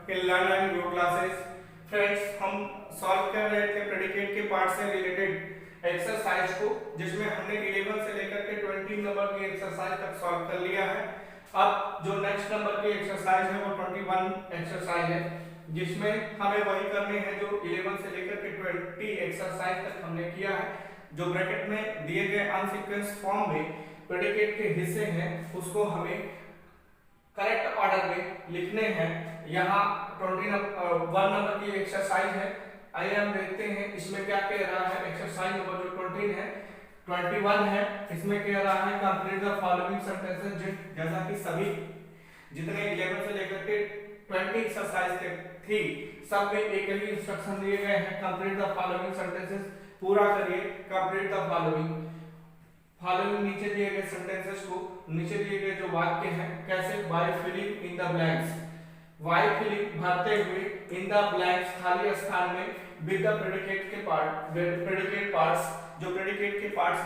के learn and grow classes. Friends, हम solve कर रहे थे प्रेडिकेट के पार्ट से रिलेटेड एक्सरसाइज को, जिसमें हमने 11 से लेकर के 20 नंबर की एक्सरसाइज तक सॉल्व कर लिया है। अब जो नेक्स्ट नंबर की एक्सरसाइज है वो 21 एक्सरसाइज है, जिसमें हमें वही करने हैं जो 11 से लेकर के 20 एक्सरसाइज तक हमने किया है। जो ब्रैकेट में दिए गए अनसीक्वेंस फॉर्म में प्रेडिकेट के हिस्से हैं उसको हमें करेक्ट ऑर्डर में लिखने हैं। यहाँ 1 नंबर की एक्सरसाइज है। आइए हम देखते हैं इसमें क्या कह रहा है। एक्सरसाइज नंबर जो 20 है 21 है, इसमें कह रहा है कंप्लीट द फॉलोइंग सेंटेंसेस। जैसा कि सभी जितने 11 से लेकर के 20 एक्सरसाइज तक थी, सब में एक ही इंस्ट्रक्शन दिए गए हैं, कंप्लीट द फॉलोइंग सेंटेंसेस, पूरा करिए कंप्लीट द फॉलोइंग। नीचे दिए गए सेंटेंसेस को, नीचे दिए गए जो वाक्य हैं, कैसे? By filling in the blanks, by filling भरते हुए, इन द ब्लैंक्स खाली स्थान में, विद द प्रेडिकेट के पार्ट, प्रेडिकेट पार्ट्स, जो प्रेडिकेट के पार्ट्स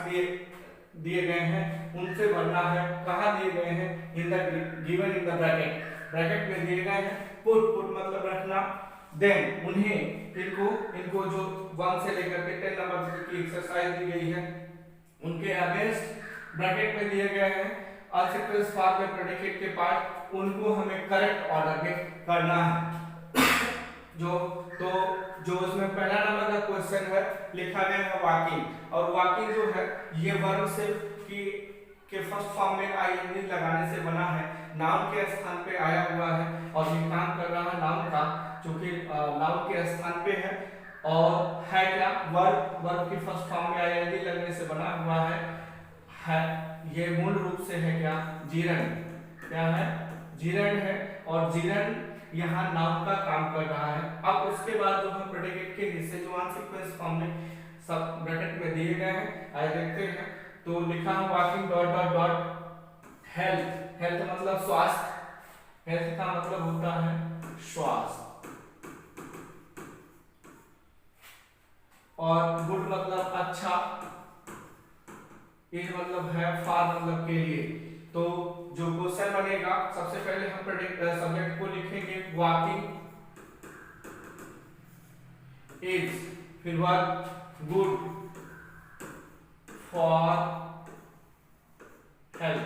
दिए गए हैं उनसे भरना है। कहाँ दिए गए हैं? In the given in the bracket, bracket में दिए गए हैं। पुट मतलब रखना। देन उन्हें, इनको जो 1 से लेकर के 10 नंबर की एक्सरसाइज दी गई है उनके अगेंस्ट ब्रैकेट में दिए गए हैं अनसीक्वेंस फॉर्म में प्रेडिकेट के पार्ट, उनको हमें करेक्ट ऑर्डर में करना है। जो उसमें पहला नंबर का क्वेश्चन है, लिखा गया है वाकिंग, और वाकिंग जो है ये वर्ब से के फर्स्ट फॉर्म में आईएनजी लगाने से बना है, नाउन के स्थान पे आया हुआ है, और ये काम कर रहा है नाउन का, जो कि नाउन के स्थान पे है, और है क्या? वर्ब की फर्स्ट फॉर्म में आईएनजी लगने से बना हुआ है। ये मूल रूप से है क्या? जीरन। क्या है? जीरन है, और जीरन यहाँ नाउन का काम कर रहा है। अब उसके बाद जो हम प्रेडिकेट के हिस्से जो अनसीक्वेंस फॉर्म में सब ब्रैकेट में दिए गए हैं, आइए देखते हैं। तो लिखा है walking dot dot dot health, health मतलब स्वास्थ्य, हेल्थ का मतलब होता है स्वास्थ्य, और गुड मतलब अच्छा, इज मतलब है, फॉर मतलब के लिए। तो जो क्वेश्चन बनेगा, सबसे पहले हम सब्जेक्ट को लिखेंगे वॉकिंग इज, फिर verb good for health,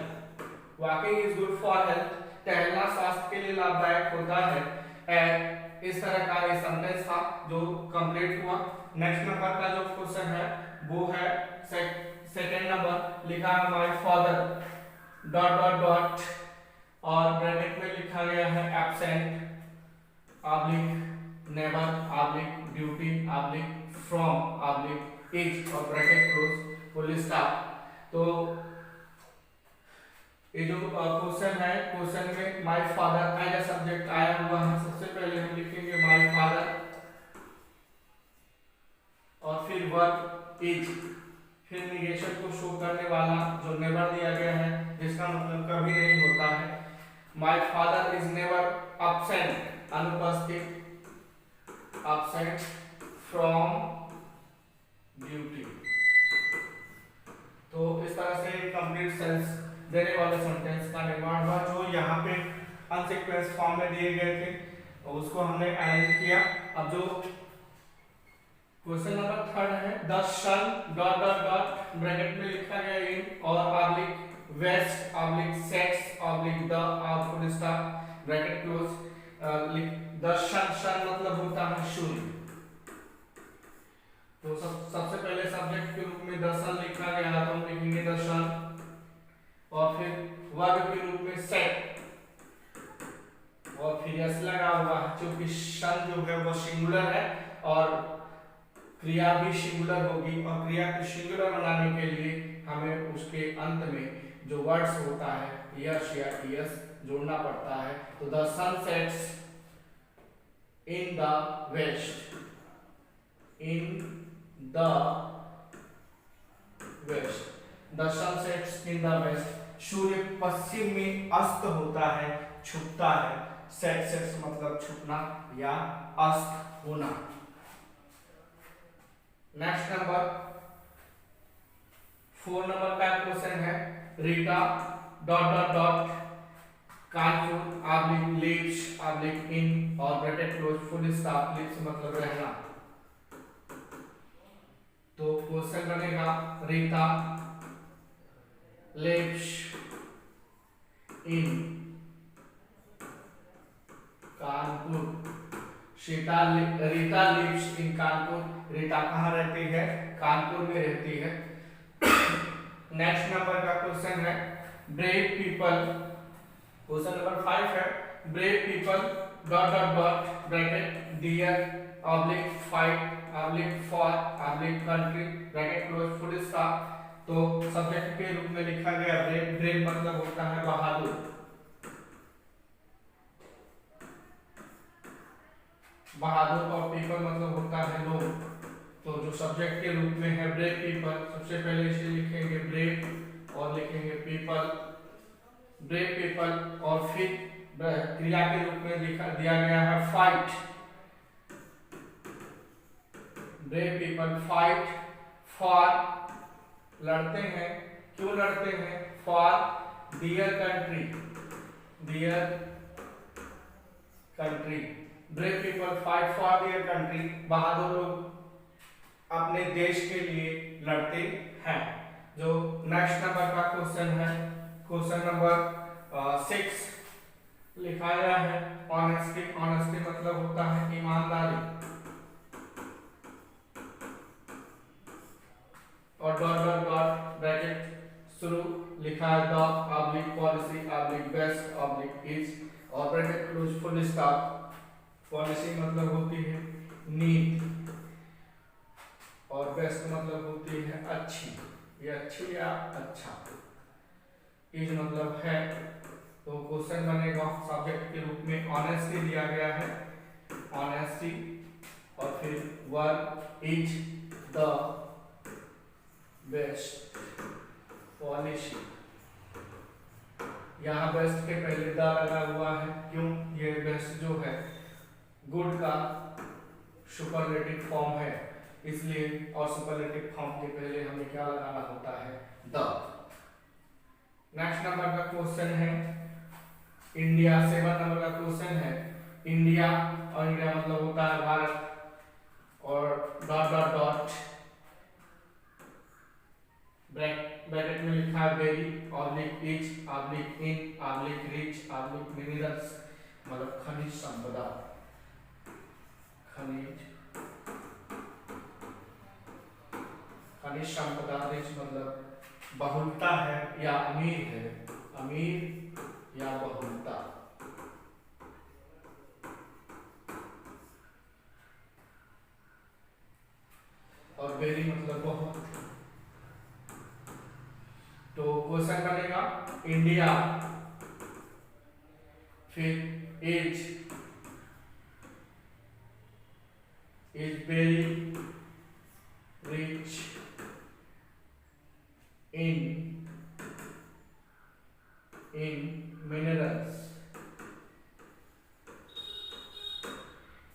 walking is good for health, टहलना स्वास्थ्य के लिए लाभदायक होता है। एंड इस तरह का ये सेंटेंस था जो कंप्लीट हुआ। नेक्स्ट नंबर का जो क्वेश्चन है वो है सेकंड नंबर, लिखा है my father dot dot dot, और ब्रैकेट में लिखा गया है absent oblique never oblique duty oblique from oblique is, और ब्रैकेट क्लोज फुल स्टॉप। तो ये जो क्वेश्चन है, क्वेश्चन में my father as a subject आया हुआ है। सबसे पहले हम लिखेंगे माय फादर, और फिर वर्ब इज, फिर निगेशन को शो करने वाला जो नेवर दिया गया है, जिसका मतलब कभी नहीं होता है। My father is never absent, अनुपस्थित, एब्सेंट फ्रॉम ड्यूटी। तो इस तरह से कंप्लीट सेंस देने वाले सेंटेंस का निर्माण हुआ, जो यहाँ पे अनसीक्वेंस फॉर्म में दिए गए थे, और उसको हमने अरेंज किया। अब जो क्वेश्चन नंबर 3 है, the sun dot dot dot, bracket में लिखा गया इन, और oblique west oblique sets oblique the, और full stop, bracket close. The sun मतलब होता है सूर्य। तो सबसे पहले सब्जेक्ट के रूप में द सन लिखा गया है, तो हम लिखेंगे द सन, और फिर वर्ब के रूप में सेट, और फिर यस लगा हुआ है, क्योंकि सन जो है वो सिंगुलर है, और क्रिया भी सिंगुलर होगी, और क्रिया को सिंगुलर बनाने के लिए हमें उसके अंत में जो वर्ड्स होता है यस या यस जोड़ना पड़ता है। तो the sun sets in the west, in the west, the sun sets in the west, सूर्य पश्चिम में अस्त होता है, छुपता है। सेट्स मतलब छुपना या अस्त होना। नेक्स्ट नंबर 4 नंबर का क्वेश्चन है, Rita dot dot dot Kanpur oblique lives oblique in और bracket close full stop lives मतलब रहना। तो क्वेश्चन बनेगा Rita lives in Kanpur. Rita lives in Kanpur. Rita कहाँ रहती है? कानपुर में रहती है। नेक्स्ट नंबर का क्वेश्चन है ब्रेव पीपल। क्वेश्चन नंबर 5 है brave people dot dot dot bracket dear oblique fight oblique for oblique country bracket close full stop. तो सब्जेक्ट के रूप में लिखा गया ब्रेव। ब्रेव मतलब होता है बहादुर। बहादुर और पीपल मतलब होता है लोग। तो जो सब्जेक्ट के रूप में है ब्रेव पीपल, सबसे पहले इसे लिखेंगे ब्रेव और लिखेंगे पीपल। ब्रेव पीपल और फिर क्रिया के रूप में लिखा दिया गया है fight. Brave people fight for लड़ते हैं। क्यों लड़ते हैं? For dear country. Dear country. Brave people fight for dear country. बहादुर लोग अपने देश के लिए लड़ते हैं। जो नेक्स्ट नंबर का क्वेश्चन है क्वेश्चन नंबर 6 लिखा गया है ऑनेस्टी। ऑनेस्टी मतलब होता है ईमानदारी और डॉट डॉट डॉट ब्रैकेट शुरू लिखा है the oblique policy oblique best oblique is और bracket close full stop. Policy मतलब होती है नीति और बेस्ट मतलब होती है अच्छी। ये अच्छी या अच्छा। इज मतलब है। तो क्वेश्चन बनेगा सब्जेक्ट के रूप में ऑनेस्टी दिया गया है। ऑनेस्टी और फिर verb is the best policy. यहाँ बेस्ट के पहले द लगा हुआ है। क्यों? ये बेस्ट जो है गुड का सुपरलेटिव फॉर्म है इसलिए, और सुपरलेटिव फॉर्म के पहले हमें क्या लगाना होता है? द। नेक्स्ट नंबर का क्वेश्चन है इंडिया। 7 नंबर का क्वेश्चन है इंडिया और इंडिया मतलब होता है भारत और डॉट डॉट डॉट ब्रैकेट में लिखा है very oblique is oblique in oblique rich oblique minerals मतलब खनिज संपदा। खनिज संपदा रिच मतलब बहुलता है या अमीर है। अमीर या बहुलता। और वेरी मतलब बहुत। तो क्वेश्चन बनेगा इंडिया फिर is very rich in minerals.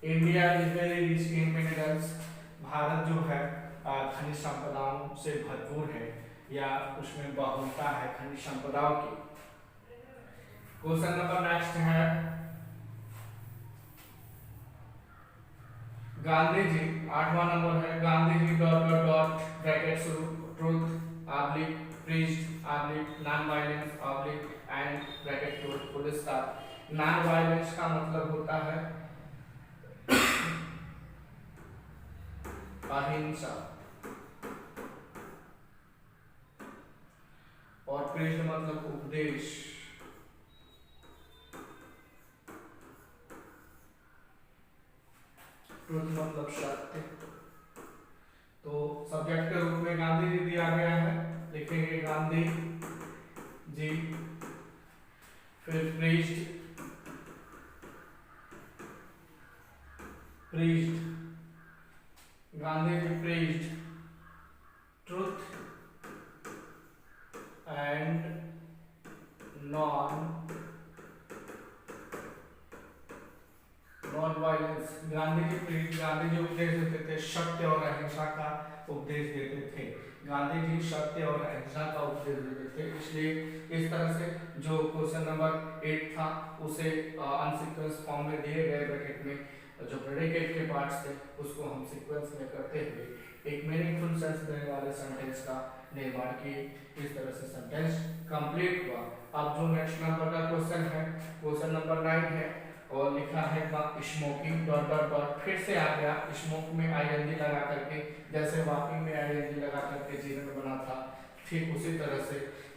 India is very rich in minerals. Bharat जो है खनिज संपदाओं से भरपूर है या उसमें बहुलता है खनिज संपदाओं की। क्वेश्चन नंबर नेक्स्ट है गांधी जी। 8वां नंबर है Gandhi ji dot dot dot bracket शुरू truth oblique preached oblique non violence oblique and bracket close full stop. Non violence का मतलब होता है अहिंसा और प्रीच्ड मतलब उपदेश। ट्रुथ मतलब सत्य। तो सब्जेक्ट के रूप में गांधी जी दिया गया है, लिखेंगे गांधी जी। फिर preached Gandhi ji preached truth and non violence. Gandhi ji उपदेश देते थे सत्य और अहिंसा का उपदेश देते थे। गांधी जी सत्य और अहिंसा का उपदेश देते थे, इसलिए इस तरह से जो क्वेश्चन नंबर 8 था उसे अनसीक्वेंस फॉर्म में दिए गए ब्रैकेट में जो प्रेडिकेट के पार्ट्स थे उसको हम सीक्वेंस में करते हुए एक मीनिंगफुल सेंस देने वाले सेंटेंस का निर्माण किए। इस तरह से सेंटेंस कंप्लीट हुआ। अब जो नेक्स्ट नंबर का क्वेश्चन है, क्वेश्चन नंबर 9 है और लिखा है स्मोकिंग डॉट डॉट डॉट, फिर से आ गया स्मोक में आईएनजी लगा करके, जैसे वॉकिंग में आईएनजी लगा करके जीरन बना था, ठीक उसी तरह से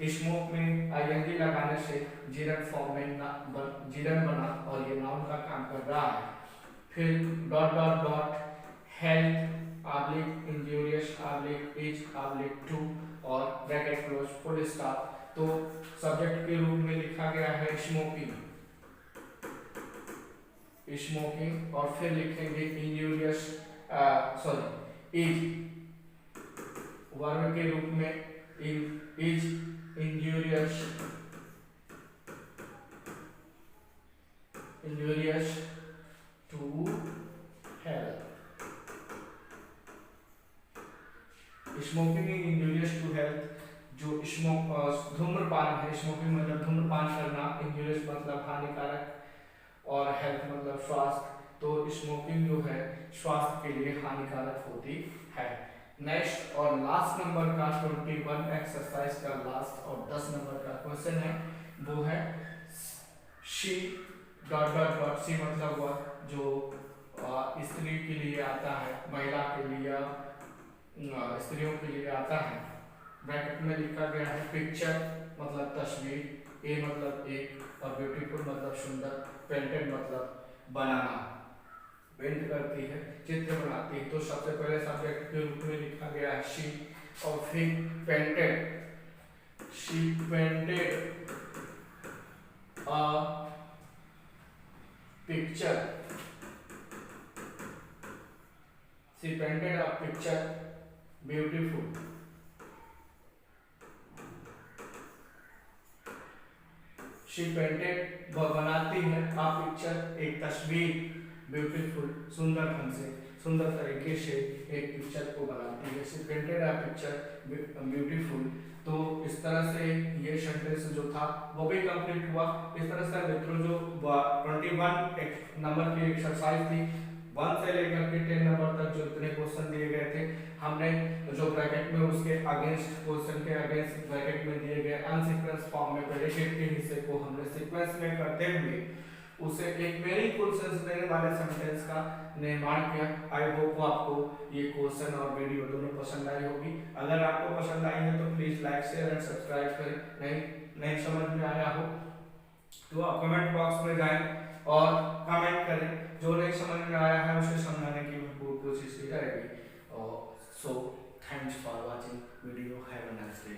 स्मोक में आईएनजी लगाने से जीरन फॉर्म में जीरन बना और ये नाउन का काम कर रहा है। फिर dot dot dot health oblique injurious oblique is oblique to और ब्रैकेट क्लोज फुल स्टॉप। तो सब्जेक्ट के रूप में लिखा गया है स्मोकिंग स्मोकिंग और फिर लिखेंगे इंजूरियस इज वर्ब के रूप में is injurious to health. Smoking is injurious to health. जो धूम्रपान है, स्मोकिंग मतलब धूम्रपान करना, इंजूरियस मतलब हानिकारक और हेल्थ मतलब स्वास्थ्य, तो स्मोकिंग जो है स्वास्थ्य के लिए हानिकारक होती है। नेक्स्ट और लास्ट नंबर का 21 एक्सरसाइज का लास्ट और 10 नंबर का क्वेश्चन है, वो है she dot dot dot. She मतलब वह जो स्त्री के लिए आता है, महिला के लिए, स्त्रियों के लिए आता है। ब्रैकेट में लिखा गया है पिक्चर मतलब तस्वीर, ए मतलब एक और ब्यूटीफुल मतलब सुंदर, पेंटेड मतलब बनाना, पेंट करती है, चित्र बनाती है। तो सबसे पहले सब्जेक्ट के रूप में लिखा गया है शी और फिर painted, she painted a picture, she painted a picture beautiful. She painted वह बनाती है अ पिक्चर एक तस्वीर, ब्यूटीफुल सुंदर ढंग से, सुंदर तरीके से एक पिक्चर को बनाती है। She painted a picture beautiful. तो इस तरह से ये सेंटेंस जो था वो भी कंप्लीट हुआ। इस तरह से मित्रों जो 21 नंबर की एक्सरसाइज थी, 1 से लेकर के 10 नंबर तक जो इतने क्वेश्चन दिए गए थे, हमने जो ब्रैकेट में उसके अगेंस्ट क्वेश्चन के अगेंस्ट ब्रैकेट में दिए गए अनसीक्वेंस फॉर्म में प्रेडिकेट के हिस्से को हमने सीक्वेंस में करते हुए उसे एक मीनिंगफुल सेंस देने वाले सेंटेंस का निर्माण किया। आई होप आपको ये क्वेश्चन और वीडियो दोनों पसंद आई होगी। अगर आपको पसंद आई है तो please like share and subscribe करें। नहीं समझ में आया हो तो आप कमेंट बॉक्स में जाएं और कमेंट करें। जो नहीं समझ में आया है उसे समझाने की भरपूर कोशिश की जाएगी। So thanks for watching video. Have a nice day.